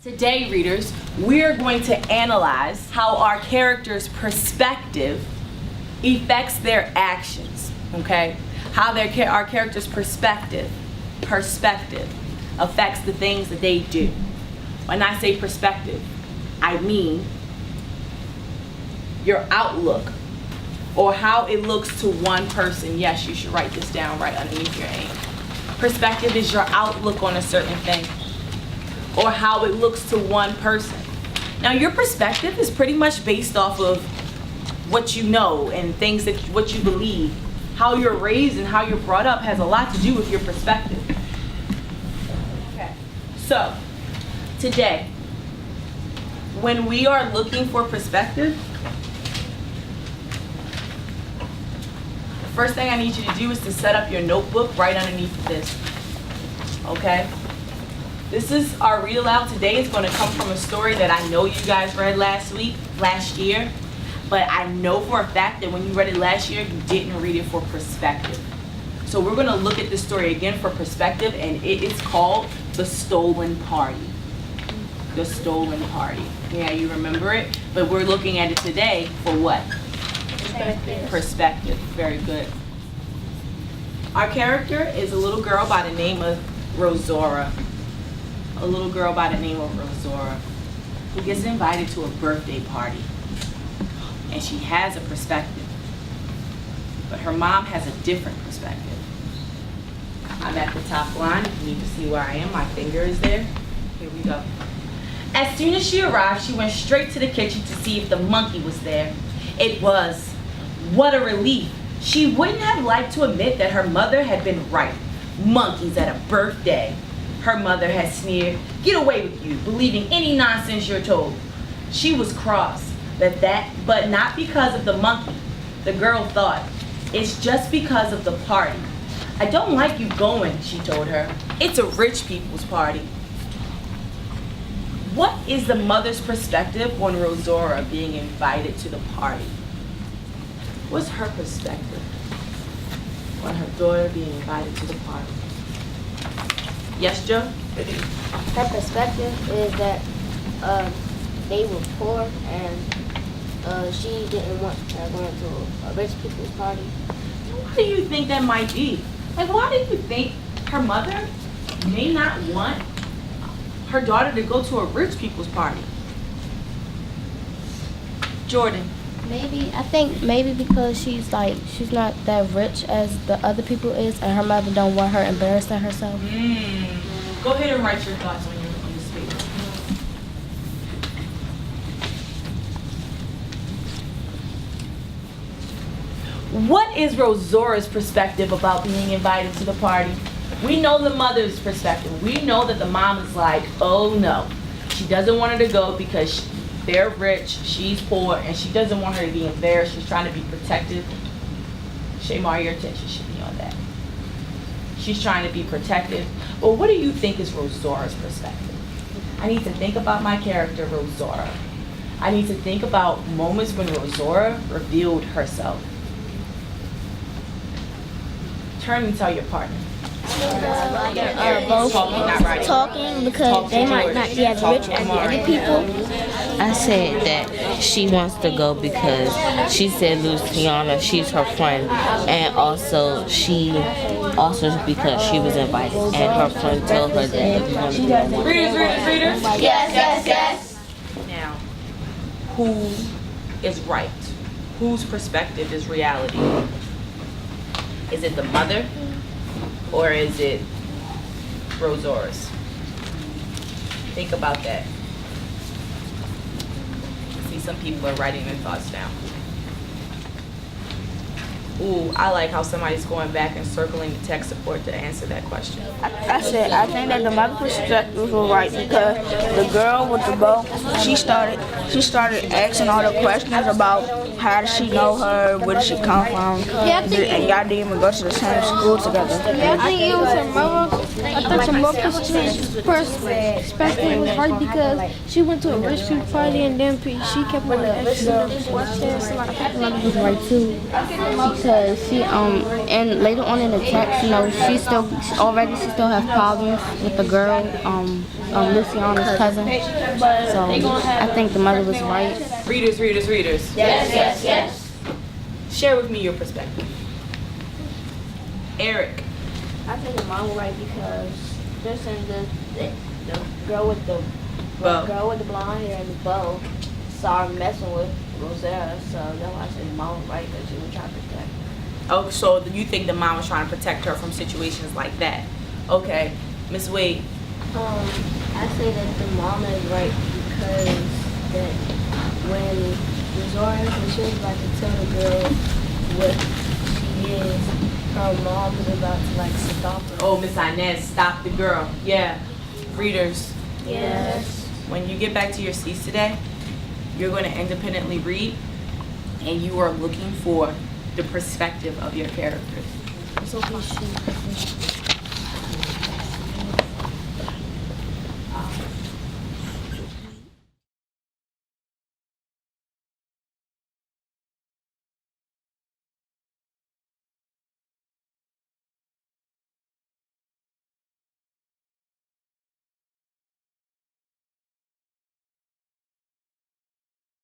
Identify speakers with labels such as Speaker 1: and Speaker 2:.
Speaker 1: Today, readers, we're going to analyze how our character's perspective affects their actions, okay? How our character's perspective affects the things that they do. When I say perspective, I mean your outlook or how it looks to one person. Yes, you should write this down right underneath your name. Perspective is your outlook on a certain thing or how it looks to one person. Now, your perspective is pretty much based off of what you know and things that what you believe. How you're raised and how you're brought up has a lot to do with your perspective. Okay. So, today, when we are looking for perspective, the first thing I need you to do is to set up your notebook right underneath this. Okay? This is our read aloud today. It's going to come from a story that I know you guys read last year, but I know for a fact that when you read it last year, you didn't read it for perspective. So we're going to look at this story again for perspective, and it is called The Stolen Party. The Stolen Party. Yeah, you remember it? But we're looking at it today for what? Perspective. Perspective. Very good. Our character is a little girl by the name of Rosora. A little girl by the name of Rosora who gets invited to a birthday party. And she has a perspective. But her mom has a different perspective. I'm at the top line. If you need to see where I am, my finger is there. Here we go. As soon as she arrived, she went straight to the kitchen to see if the monkey was there. It was. What a relief. She wouldn't have liked to admit that her mother had been right. Monkeys at a birthday. Her mother had sneered. Get away with you, believing any nonsense you're told. She was cross, but not because of the monkey. The girl thought, it's just because of the party. I don't like you going, she told her. It's a rich people's party. What is the mother's perspective on Rosora being invited to the party? What's her perspective on her daughter being invited to the party? Yes, Joe?
Speaker 2: Her perspective is that they were poor and she didn't want her going to a rich people's party.
Speaker 1: Why do you think that might be? Like, why do you think her mother may not want her daughter to go to a rich people's party? Jordan.
Speaker 3: I think maybe because she's not that rich as the other people is, and her mother don't want her embarrassing herself.
Speaker 1: Go ahead and write your thoughts on this paper. What is Rosora's perspective about being invited to the party? We know the mother's perspective. We know that the mom is like, oh no, she doesn't want her to go because they're rich, she's poor, and she doesn't want her to be embarrassed. She's trying to be protective. Shamar, your attention should be on that. She's trying to be protective. But what do you think is Rosora's perspective? I need to think about my character, Rosora. I need to think about moments when Rosora revealed herself. Turn and tell your partner.
Speaker 3: Both talking because they might not be as rich as the other people.
Speaker 4: I said that she wants to go because she said Luciana, she's her friend, and also because she was invited, and her friend told her that.
Speaker 1: Readers.
Speaker 2: Yes.
Speaker 1: Now, who is right? Whose perspective is reality? Is it the mother? Or is it Rosora's? Think about that. I see some people are writing their thoughts down. Ooh, I like how somebody's going back and circling the tech support to answer that question.
Speaker 5: I think that the mother perspective was right because the girl with the bow, she started asking all the questions about how does she know her, where does she come from, and y'all didn't even go to the same school together.
Speaker 6: I think it was her mother. I thought her mother's perspective was right because she went to a rich people party and then she kept on asking them questions. A lot of people was right too.
Speaker 3: because she and later on in the text, you know, she still have problems with the girl, Luciana's cousin. So I think the mother was right.
Speaker 1: Readers.
Speaker 2: Yes.
Speaker 1: Share with me your perspective. Eric.
Speaker 2: I think the mom was right because just in the girl with the
Speaker 1: Bow.
Speaker 2: girl with the blonde hair and the bow saw her messing with Rosetta, so that's why I say the mom was right because she was trying to protect her.
Speaker 1: Oh, so you think the mom was trying to protect her from situations like that? Okay, Miss Wade.
Speaker 2: I say that the mom is right because that when she was about to tell the girl what she is, her mom was about to like stop her.
Speaker 1: Oh, Miss Inez, stop the girl. Yeah. Readers.
Speaker 2: Yes.
Speaker 1: When you get back to your seats today, you're going to independently read, and you are looking for the perspective of your characters.
Speaker 3: So we should.